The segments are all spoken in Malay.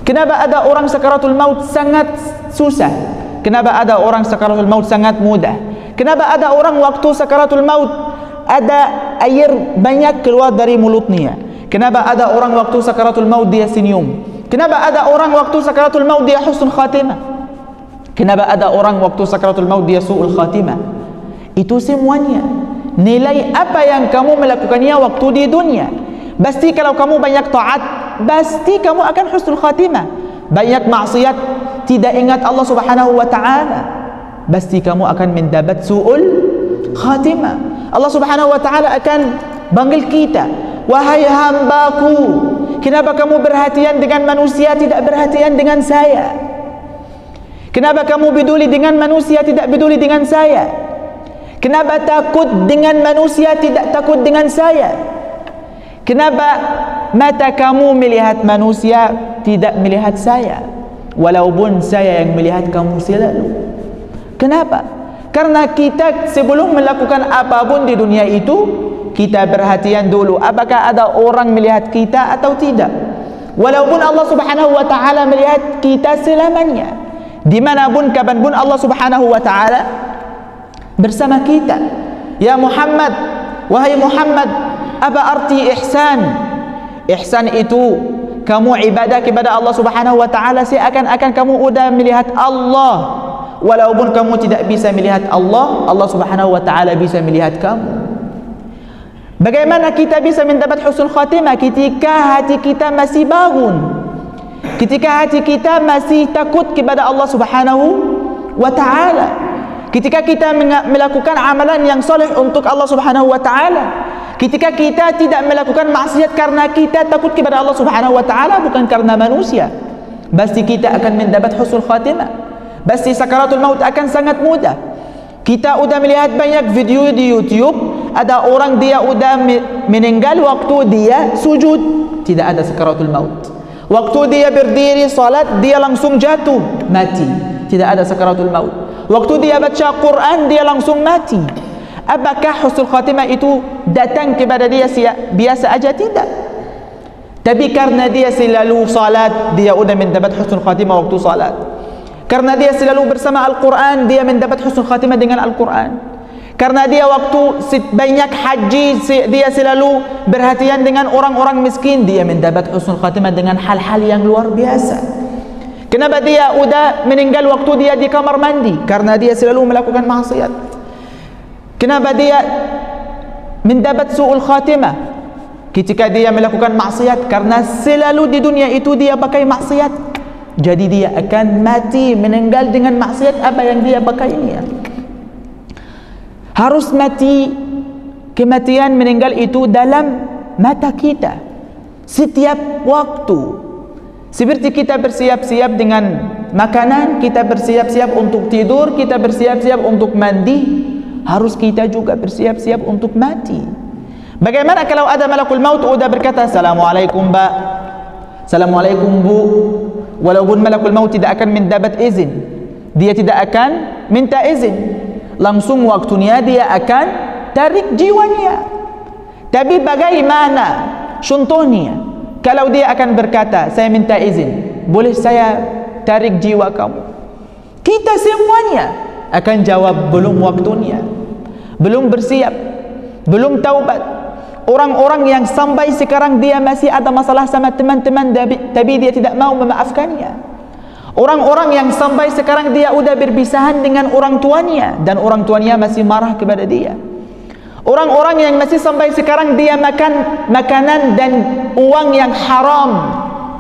Kenapa ada orang sakaratul maut sangat susah? Kenapa ada orang sakaratul maut sangat mudah? Kenapa ada orang waktu sakaratul maut ada air banyak keluar dari mulutnya? Kenapa ada orang waktu sakaratul maut dia senyum? Kenapa ada orang waktu sakaratul maut dia husnul khatimah? Kenapa ada orang waktu sakaratul maut dia su'ul khatimah? Itu semuanya nilai apa yang kamu melakukannya waktu di dunia. Pasti kalau kamu banyak taat, pasti kamu akan husnul khatimah. Banyak maksiat, tidak ingat Allah Subhanahu wa ta'ala, pasti kamu akan mendapat su'ul khatimah. Allah Subhanahu wa ta'ala akan panggil kita, wahai hambaku, kenapa kamu perhatian dengan manusia, tidak perhatian dengan saya? Kenapa kamu peduli dengan manusia, tidak peduli dengan saya? Kenapa takut dengan manusia, tidak takut dengan saya? Kenapa mata kamu melihat manusia, tidak melihat saya? Walaupun saya yang melihat kamu selalu. Kenapa? Karena kita sebelum melakukan apapun di dunia itu, kita perhatian dulu apakah ada orang melihat kita atau tidak. Walaupun Allah Subhanahu wa ta'ala melihat kita selamanya, dimanapun kapanpun Allah Subhanahu wa ta'ala bersama kita. Ya Muhammad, wahai Muhammad, apa arti ihsan? Ihsan itu kamu ibadah kepada Allah Subhanahu wa ta'ala seakan-akan kamu udah melihat Allah. Walaupun kamu tidak bisa melihat Allah, Allah Subhanahu wa ta'ala bisa melihat kamu. Bagaimana kita bisa mendapat husnul khatimah? Ketika hati kita masih bangun, ketika hati kita masih takut kepada Allah Subhanahu wa ta'ala, ketika kita melakukan amalan yang soleh untuk Allah Subhanahu wa ta'ala, ketika kita tidak melakukan maksiat karena kita takut kepada Allah Subhanahu wa ta'ala, bukan karena manusia, pasti kita akan mendapat husnul khatimah. Pasti sakaratul maut akan sangat mudah. Kita udah melihat banyak video di YouTube, ada orang dia udah meninggal waktu dia sujud, tidak ada sakaratul maut. Waktu dia berdiri salat, dia langsung jatuh, mati, tidak ada sakaratul maut. Waktu dia baca Quran, dia langsung mati. Apakah husnul khatimah itu datang kepada dia biasa aja? Tidak. Tapi karena dia selalu salat, dia udah mendapat husnul khatimah waktu salat. Karena dia selalu bersama Al-Quran, dia mendapat husnul khatimah dengan Al-Quran. Karena dia waktu banyak haji, dia selalu perhatian dengan orang-orang miskin, dia mendapat husnul khatimah dengan hal-hal yang luar biasa. Kenapa dia udah meninggal waktu dia di kamar mandi? Karena dia selalu melakukan maksiat. Kenapa dia mendapat su'ul khatimah ketika dia melakukan maksiat? Karena selalu di dunia itu dia pakai maksiat. Jadi dia akan mati, meninggal dengan maksiat apa yang dia pakainya. Harus mati, kematian meninggal itu dalam mata kita setiap waktu. Seperti kita bersiap-siap dengan makanan, kita bersiap-siap untuk tidur, kita bersiap-siap untuk mandi, harus kita juga bersiap-siap untuk mati. Bagaimana kalau ada malakul maut udah berkata, Assalamualaikum Mbak, Assalamualaikum Bu. Walaupun malakul maut tidak akan mendapat izin, dia tidak akan minta izin, langsung waktunya dia akan tarik jiwanya. Tapi bagaimana contohnya kalau dia akan berkata, saya minta izin, boleh saya tarik jiwa kamu? Kita semuanya akan jawab, belum waktunya, belum bersiap, belum taubat. Orang-orang yang sampai sekarang dia masih ada masalah sama teman-teman, tapi dia tidak mau memaafkannya. Orang-orang yang sampai sekarang dia udah berpisahan dengan orang tuanya, dan orang tuanya masih marah kepada dia. Orang-orang yang masih sampai sekarang dia makan makanan dan uang yang haram,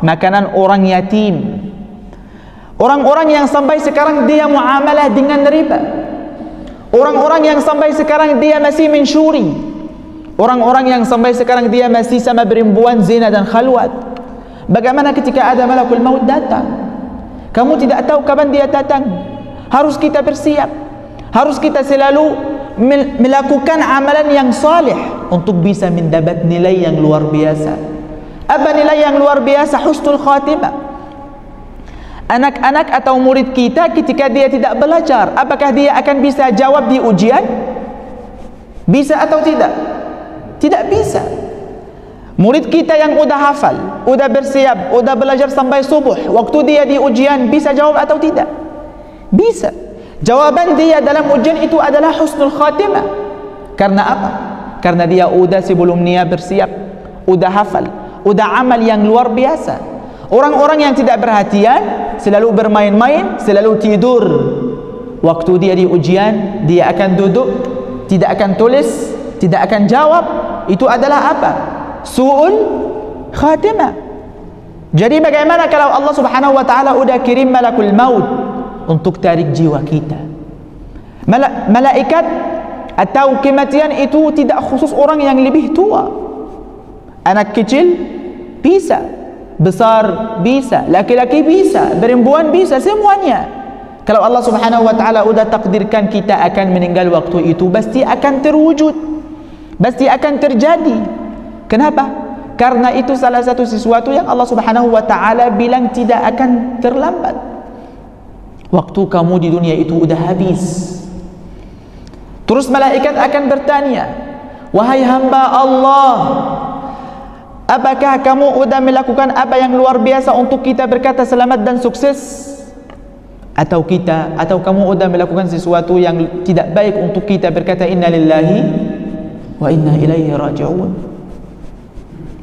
makanan orang yatim. Orang-orang yang sampai sekarang dia muamalah dengan riba. Orang-orang yang sampai sekarang dia masih mencuri. Orang-orang yang sampai sekarang dia masih sama perempuan zina dan khalwat. Bagaimana ketika ada malakul maut datang? Kamu tidak tahu kapan dia datang. Harus kita bersiap. Harus kita selalu melakukan amalan yang saleh untuk bisa mendapat nilai yang luar biasa. Apa nilai yang luar biasa? Husnul khatimah. Anak-anak atau murid kita ketika dia tidak belajar, apakah dia akan bisa jawab di ujian? Bisa atau tidak? Tidak bisa. Murid kita yang udah hafal, udah bersiap, udah belajar sampai subuh, waktu dia di ujian bisa jawab atau tidak? Bisa. Jawaban dia dalam ujian itu adalah husnul khatimah. Karena apa? Karena dia udah sebelumnya bersiap, udah hafal, udah amal yang luar biasa. Orang-orang yang tidak perhatian, selalu bermain-main, selalu tidur. Waktu dia di ujian, dia akan duduk, tidak akan tulis, tidak akan jawab. Itu adalah apa? Su'ul khatimah. Jadi bagaimana kalau Allah Subhanahu wa taala udah kirim malakul maut untuk tarik jiwa kita? Malaikat atau kematian itu tidak khusus orang yang lebih tua. Anak kecil bisa, besar bisa, laki-laki bisa, perempuan bisa, semuanya. Kalau Allah Subhanahu wa taala udah takdirkan kita akan meninggal waktu itu, pasti akan terwujud, pasti akan terjadi. Kenapa? Karena itu salah satu sesuatu yang Allah Subhanahu wa taala bilang tidak akan terlambat. Waktu kamu di dunia itu udah habis. Terus malaikat akan bertanya, wahai hamba Allah, apakah kamu udah melakukan apa yang luar biasa untuk kita berkata selamat dan sukses? Atau kamu udah melakukan sesuatu yang tidak baik untuk kita berkata inna lillahi wa inna ilaihi raji'un?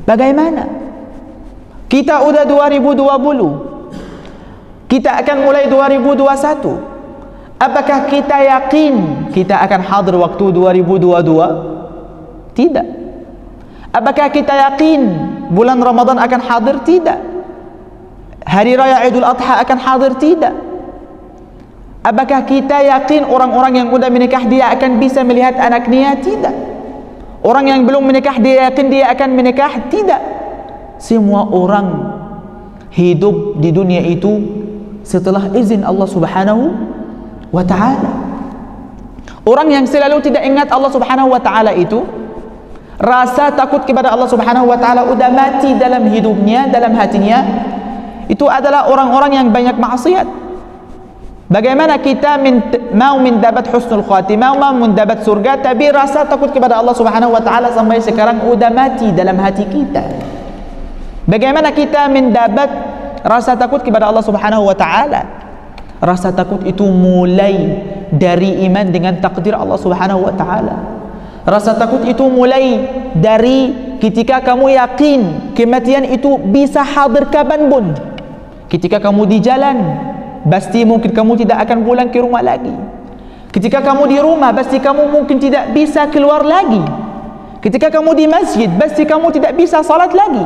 Bagaimana? Kita udah 2020, kita akan mulai 2021. Apakah kita yakin kita akan hadir waktu 2022? Tidak. Apakah kita yakin bulan Ramadan akan hadir? Tidak. Hari Raya Idul Adha akan hadir? Tidak. Apakah kita yakin orang-orang yang sudah menikah dia akan bisa melihat anaknya? Tidak. Orang yang belum menikah dia yakin dia akan menikah? Tidak. Semua orang hidup di dunia itu setelah izin Allah Subhanahu wa ta'ala. Orang yang selalu tidak ingat Allah Subhanahu wa ta'ala itu, rasa takut kepada Allah Subhanahu wa ta'ala udah mati dalam hidupnya, dalam hatinya, itu adalah orang-orang yang banyak maksiat. Bagaimana kita mau mendapat husnul khatimah, mau mendapat surga, tapi rasa takut kepada Allah Subhanahu wa ta'ala sampai sekarang udah mati dalam hati kita. Bagaimana kita mendapat rasa takut kepada Allah Subhanahu wa ta'ala? Rasa takut itu mulai dari iman dengan takdir Allah Subhanahu wa ta'ala. Rasa takut itu mulai dari ketika kamu yakin kematian itu bisa hadir kapanpun. Ketika kamu di jalan, pasti mungkin kamu tidak akan pulang ke rumah lagi. Ketika kamu di rumah, pasti kamu mungkin tidak bisa keluar lagi. Ketika kamu di masjid, pasti kamu tidak bisa salat lagi.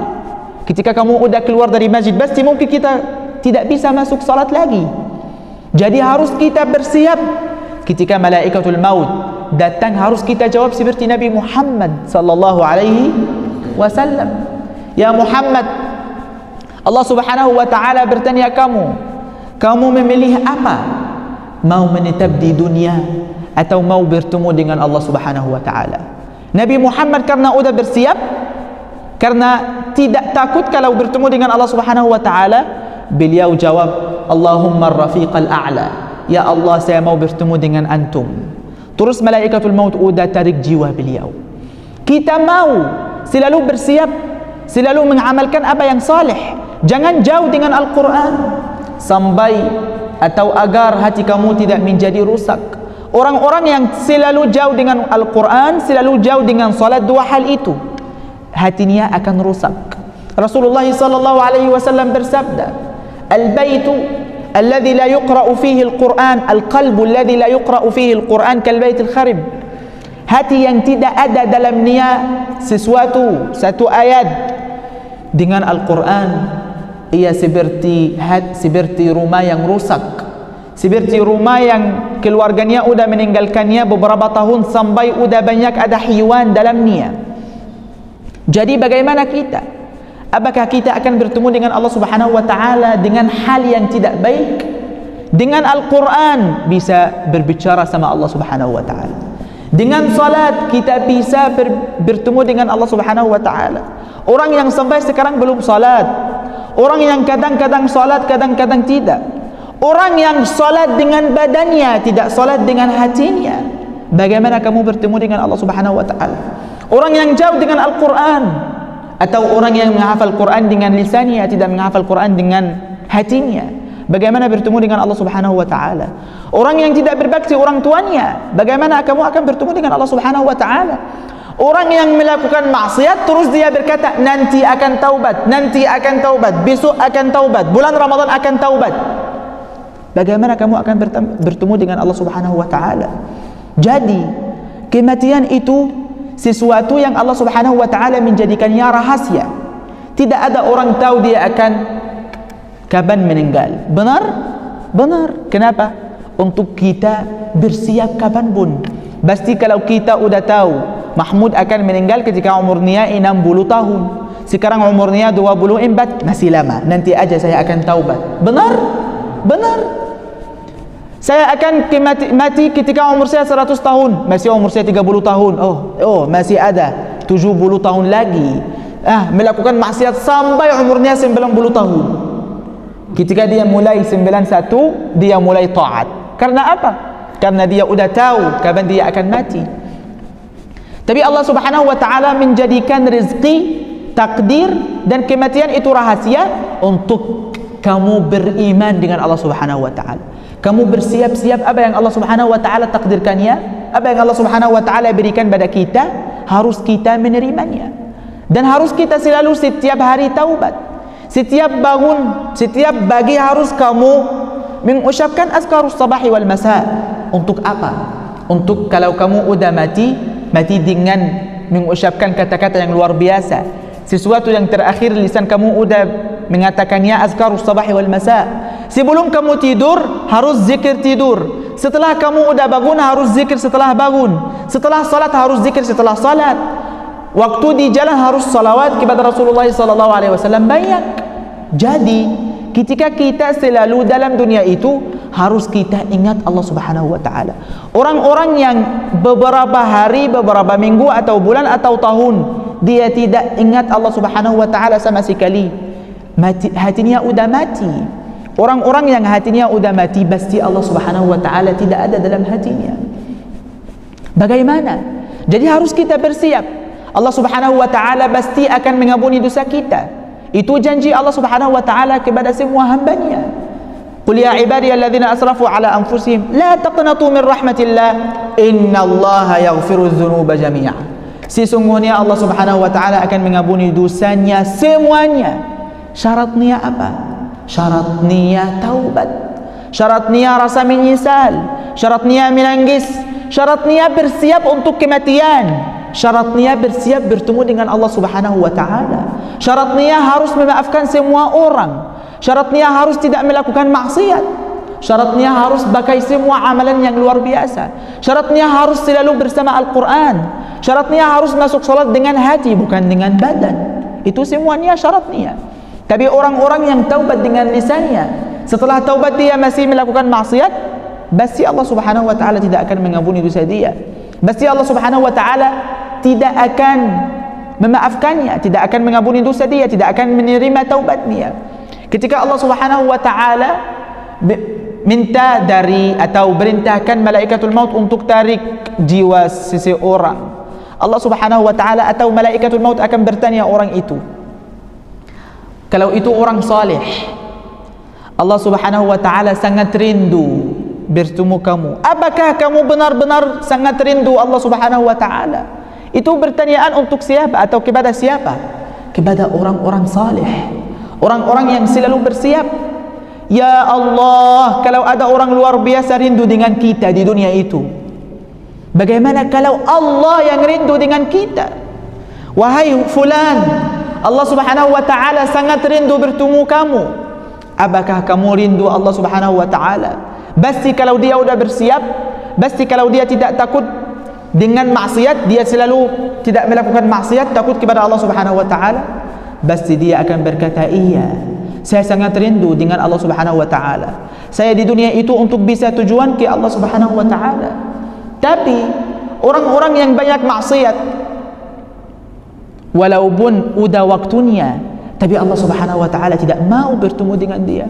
Ketika kamu udah keluar dari masjid, pasti mungkin kita tidak bisa masuk salat lagi. Jadi harus kita bersiap. Ketika malaikatul maut datang, harus kita jawab seperti Nabi Muhammad sallallahu alaihi wasallam. Ya Muhammad, Allah Subhanahu wa ta'ala bertanya kamu memilih apa? Mau menetap di dunia atau mau bertemu dengan Allah Subhanahu wa ta'ala? Nabi Muhammad karena udah bersiap, karena tidak takut kalau bertemu dengan Allah Subhanahu wa ta'ala, beliau jawab, Allahumma rafiqal a'la. Ya Allah, saya mau bertemu dengan antum. Terus malaikatul maut udah tarik jiwa beliau. Kita mau selalu bersiap, selalu mengamalkan apa yang saleh. Jangan jauh dengan Al-Quran sampai atau agar hati kamu tidak menjadi rusak. Orang-orang yang selalu jauh dengan Al-Quran, selalu jauh dengan salat, dua hal itu hatinya akan rusak. Rasulullah sallallahu alaihi wasallam bersabda, al-baitu alladhi la yuqra'u fihi al-Quran, al-qalbu alladhi la yuqra'u fihi al-Quran kal-bait al-kharib. Hati yang tidak ada dalamnya satu ayat dengan Al-Quran, ia seperti rumah yang rusak, seperti rumah yang keluarganya udah meninggalkannya beberapa tahun sampai udah banyak ada hewan dalamnya. Jadi bagaimana kita? Apakah kita akan bertemu dengan Allah Subhanahu wa ta'ala dengan hal yang tidak baik? Dengan Al-Quran bisa berbicara sama Allah Subhanahu wa ta'ala. Dengan salat kita bisa bertemu dengan Allah Subhanahu wa ta'ala. Orang yang sampai sekarang belum salat, orang yang kadang-kadang salat, kadang-kadang tidak, orang yang salat dengan badannya, tidak salat dengan hatinya, bagaimana kamu bertemu dengan Allah Subhanahu wa ta'ala? Orang yang jauh dengan Al-Quran, Atau orang yang menghafal Quran dengan lisannya, tidak menghafal Quran dengan hatinya, bagaimana bertemu dengan Allah Subhanahu wa taala? Orang yang tidak berbakti orang tuanya, bagaimana kamu akan bertemu dengan Allah Subhanahu wa taala? Orang yang melakukan maksiat terus dia berkata nanti akan taubat, nanti akan taubat, besok akan taubat, bulan Ramadan akan taubat. Bagaimana kamu akan bertemu dengan Allah Subhanahu wa taala? Jadi, kematian itu sesuatu yang Allah Subhanahu wa taala menjadikannya rahasia. Tidak ada orang tahu dia akan kapan meninggal. Benar? Benar. Kenapa? Untuk kita bersiap kapan pun. Pasti kalau kita udah tahu Mahmud akan meninggal ketika umurnya 60 tahun. Sekarang umurnya 24, masih lama. Nanti aja saya akan taubat. Benar? Benar. Saya akan mati ketika umur saya 100 tahun. Masih umur saya 30 tahun. Oh, masih ada 70 tahun lagi. Melakukan maksiat sampai umurnya 90 tahun. Ketika dia mulai 91, dia mulai taat. Karena apa? Karena dia udah tahu kapan dia akan mati. Tapi Allah Subhanahu wa taala menjadikan rezeki, takdir dan kematian itu rahasia untuk kamu beriman dengan Allah Subhanahu wa taala. Kamu bersiap-siap apa yang Allah Subhanahu wa taala takdirkannya, apa yang Allah Subhanahu wa taala berikan pada kita, harus kita menerimanya. Dan harus kita selalu setiap hari taubat. Setiap bangun, setiap pagi harus kamu mengucapkan azkarus sabahi wal masa. Untuk apa? Untuk kalau kamu udah mati dengan mengucapkan kata-kata yang luar biasa. Sesuatu yang terakhir lisan kamu udah mengatakannya azkarus sabahi wal masa. Sebelum kamu tidur harus zikir tidur. Setelah kamu udah bangun harus zikir setelah bangun. Setelah salat harus zikir setelah salat. Waktu di jalan harus salawat kepada Rasulullah sallallahu alaihi wasallam banyak. Jadi, ketika kita selalu dalam dunia itu harus kita ingat Allah Subhanahu wa taala. Orang-orang yang beberapa hari, beberapa minggu atau bulan atau tahun dia tidak ingat Allah Subhanahu wa taala sama sekali, hatinya udah mati. Orang-orang yang hatinya udah mati pasti Allah Subhanahu wa taala tidak ada dalam hatinya. Bagaimana? Jadi harus kita bersiap. Allah Subhanahu wa taala pasti akan mengampuni dosa kita. Itu janji Allah Subhanahu wa taala kepada semua hamba-Nya. Qul ya ibadiyalladzina asrafu ala anfusihim la taqnatu min rahmatillah innallaha yaghfiru dzunuba jami'a. Sesungguhnya Allah Subhanahu wa taala akan mengampuni dosanya semuanya. Syaratnya apa? Syaratnya taubat. Syaratnya rasa menyesal. Syaratnya menangis. Syaratnya bersiap untuk kematian. Syaratnya bersiap bertemu dengan Allah Subhanahu wa taala. Syaratnya harus memaafkan semua orang. Syaratnya harus tidak melakukan maksiat. Syaratnya harus pakai semua amalan yang luar biasa. Syaratnya harus selalu bersama Al-Quran. Syaratnya harus masuk salat dengan hati, bukan dengan badan. Itu semuanya syaratnya. Tapi orang-orang yang taubat dengan lisannya, setelah taubat dia masih melakukan maksiat, pasti Allah Subhanahu wa taala tidak akan mengampuni dosa dia. Pasti Allah Subhanahu wa taala tidak akan memaafkannya, tidak akan mengampuni dosa dia, tidak akan menerima taubatnya. Ketika Allah Subhanahu wa taala minta dari atau perintahkan malaikatul maut untuk tarik jiwa seseorang, Allah Subhanahu wa taala atau malaikatul maut akan bertanya orang itu. Kalau itu orang saleh, Allah Subhanahu wa taala sangat rindu bertemu kamu. Apakah kamu benar-benar sangat rindu Allah Subhanahu wa taala? Itu pertanyaan untuk siapa atau kepada siapa? Kepada orang-orang saleh, orang-orang yang selalu bersiap. Ya Allah, kalau ada orang luar biasa rindu dengan kita di dunia itu, bagaimana kalau Allah yang rindu dengan kita? Wahai fulan, Allah Subhanahu wa taala sangat rindu bertemu kamu. Apakah kamu rindu Allah Subhanahu wa taala? Pasti kalau dia sudah bersiap, pasti kalau dia tidak takut dengan maksiat, dia selalu tidak melakukan maksiat, takut kepada Allah Subhanahu wa taala, pasti dia akan berkata, iya, saya sangat rindu dengan Allah Subhanahu wa taala. Saya di dunia itu untuk bisa tujuan ke Allah Subhanahu wa taala. Tapi orang-orang yang banyak maksiat, walaupun udah waktunya, tapi Allah Subhanahu wa taala tidak mau bertemu dengan dia.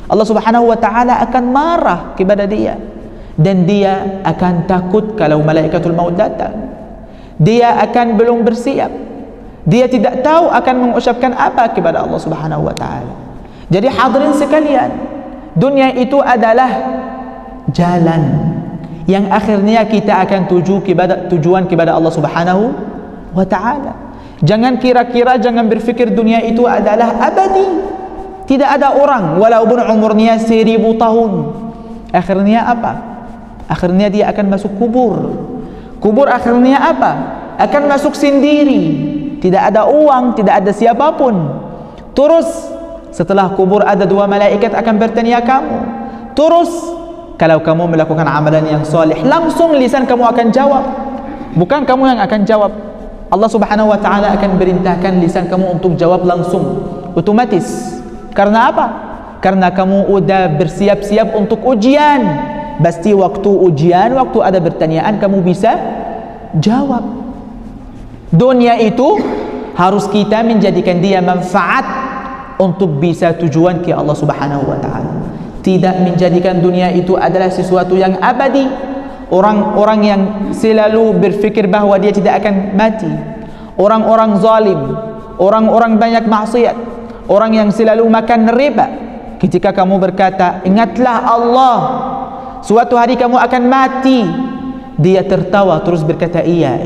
Allah Subhanahu wa taala akan marah kepada dia, dan dia akan takut kalau malaikatul maut datang. Dia akan belum bersiap. Dia tidak tahu akan mengucapkan apa kepada Allah Subhanahu wa taala. Jadi hadirin sekalian, dunia itu adalah jalan yang akhirnya kita akan tujuan kepada Allah Subhanahu wa taala. Jangan kira-kira, jangan berfikir dunia itu adalah abadi. Tidak ada orang walaupun umurnya 1000 tahun, akhirnya apa? Akhirnya dia akan masuk kubur. Kubur akhirnya apa? Akan masuk sendiri. Tidak ada uang, tidak ada siapapun. Terus setelah kubur ada 2 malaikat akan bertanya kamu. Terus kalau kamu melakukan amalan yang soleh, langsung lisan kamu akan jawab. Bukan kamu yang akan jawab. Allah Subhanahu wa taala akan perintahkan lisan kamu untuk jawab langsung, otomatis. Karena apa? Karena kamu udah bersiap-siap untuk ujian. Pasti waktu ujian, waktu ada pertanyaan, kamu bisa jawab. Dunia itu harus kita menjadikan dia manfaat untuk bisa tujuan ke Allah Subhanahu wa taala. Tidak menjadikan dunia itu adalah sesuatu yang abadi. Orang-orang yang selalu berfikir bahawa dia tidak akan mati, orang-orang zalim, orang-orang banyak maksiat, orang yang selalu makan riba, ketika kamu berkata ingatlah Allah, suatu hari kamu akan mati, dia tertawa terus berkata iya.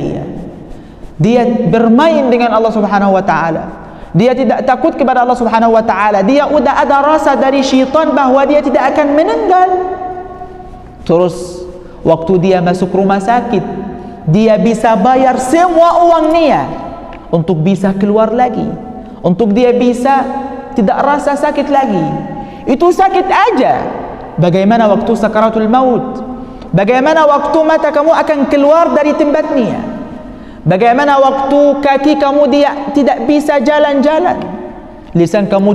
Dia bermain dengan Allah Subhanahu wa taala. Dia tidak takut kepada Allah Subhanahu wa taala. Dia sudah ada rasa dari syaitan bahawa dia tidak akan meninggal. Terus waktu dia masuk rumah sakit, dia bisa bayar semua uangnya untuk bisa keluar lagi, untuk dia bisa tidak rasa sakit lagi. Itu sakit aja. Bagaimana waktu sakaratul maut? Bagaimana waktu mata kamu akan keluar dari tempatnya? Bagaimana waktu kaki kamu dia tidak bisa jalan-jalan? Lisan kamu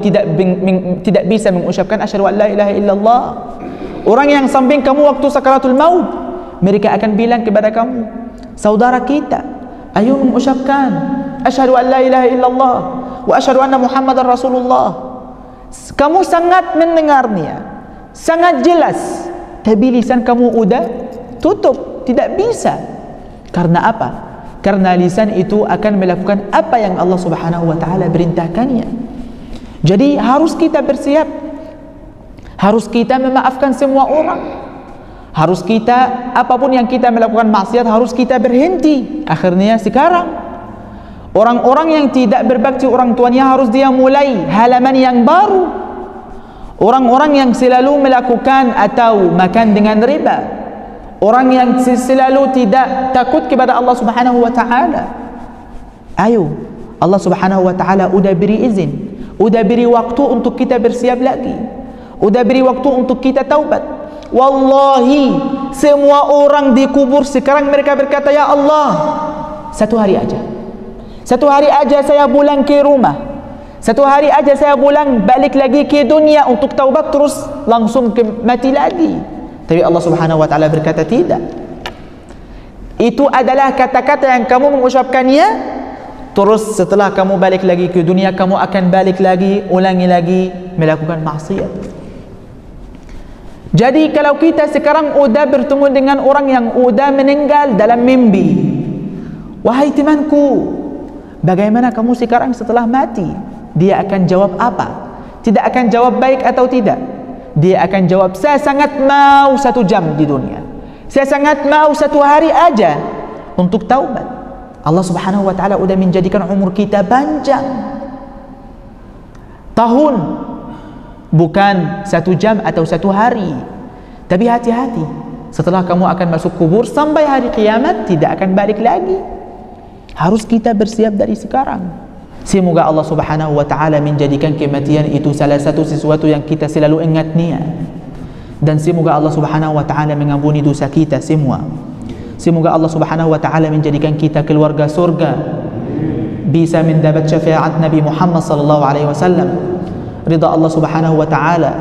tidak bisa mengucapkan asyhadu an la ilaha illallah. Orang yang samping kamu waktu sakaratul maut, mereka akan bilang kepada kamu, saudara kita, ayo mengucapkan asyhadu an la ilaha illallah wa asyhadu anna muhammadar rasulullah. Kamu sangat mendengarnya, sangat jelas, tapi lisan kamu udah tutup, tidak bisa. Karena apa? Karena lisan itu akan melakukan apa yang Allah Subhanahu wa taala perintahkannya. Jadi harus kita bersiap, harus kita memaafkan semua orang, harus kita apapun yang kita melakukan maksiat harus kita berhenti. Akhirnya sekarang orang-orang yang tidak berbakti orang tuanya harus dia mulai halaman yang baru. Orang-orang yang selalu melakukan atau makan dengan riba, orang yang selalu tidak takut kepada Allah Subhanahu wa taala. Ayo, Allah Subhanahu wa taala udah beri izin, udah beri waktu untuk kita bersiap lagi, udah beri waktu untuk kita taubat. Wallahi, semua orang di kubur sekarang mereka berkata, ya Allah, satu hari aja saya pulang ke rumah, satu hari aja saya pulang balik lagi ke dunia untuk taubat, terus langsung mati lagi. Tapi Allah Subhanahu wa taala berkata tidak. Itu adalah kata-kata yang kamu mengucapkannya, terus setelah kamu balik lagi ke dunia, kamu akan balik lagi, ulangi lagi melakukan maksiat. Jadi kalau kita sekarang udah bertemu dengan orang yang udah meninggal dalam mimpi, wahai temanku, bagaimana kamu sekarang setelah mati? Dia akan jawab apa? Tidak akan jawab baik atau tidak. Dia akan jawab, saya sangat mau 1 jam di dunia, saya sangat mau 1 hari aja untuk taubat. Allah Subhanahu wa taala sudah menjadikan umur kita panjang, tahun, bukan 1 jam atau 1 hari. Tapi hati-hati, setelah kamu akan masuk kubur sampai hari kiamat tidak akan balik lagi. Harus kita bersiap dari sekarang. Semoga Allah Subhanahu wa taala menjadikan kematian itu salah satu sesuatu yang kita selalu ingatnya. Dan semoga Allah Subhanahu wa taala mengampuni dosa kita semua. Semoga Allah Subhanahu wa taala menjadikan kita keluarga surga, bisa mendapat syafaat Nabi Muhammad sallallahu alaihi wasallam, ridha Allah Subhanahu wa taala,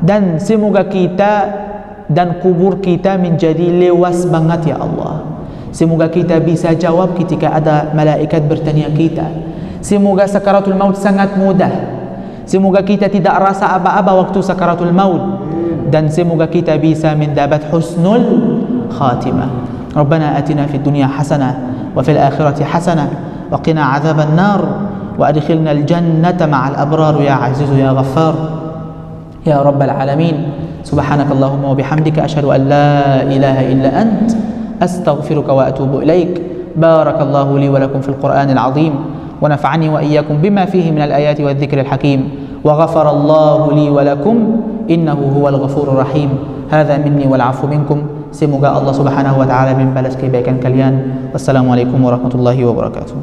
dan semoga kita dan kubur kita menjadi luas banget ya Allah. Semoga kita bisa jawab ketika ada malaikat bertanya kita. Semoga sakaratul maut sangat mudah. Semoga kita tidak rasa apa-apa waktu sakaratul maut, dan semoga kita bisa mendapat husnul khatimah. Rabbana atina fid dunya hasanah wa fil akhirati hasanah وقنا عذاب النار وأدخلنا الجنة مع الأبرار يا عزيز يا غفار يا رب العالمين. سبحانك اللهم وبحمدك أشهد أن لا إله إلا أنت أستغفرك وأتوب إليك. بارك الله لي ولكم في القرآن العظيم ونفعني وإياكم بما فيه من الآيات والذكر الحكيم وغفر الله لي ولكم إنه هو الغفور الرحيم. هذا مني والعفو منكم. Semoga Allah Subhanahu wa taala membalas kebaikan kalian. Wassalamualaikum warahmatullahi wabarakatuh.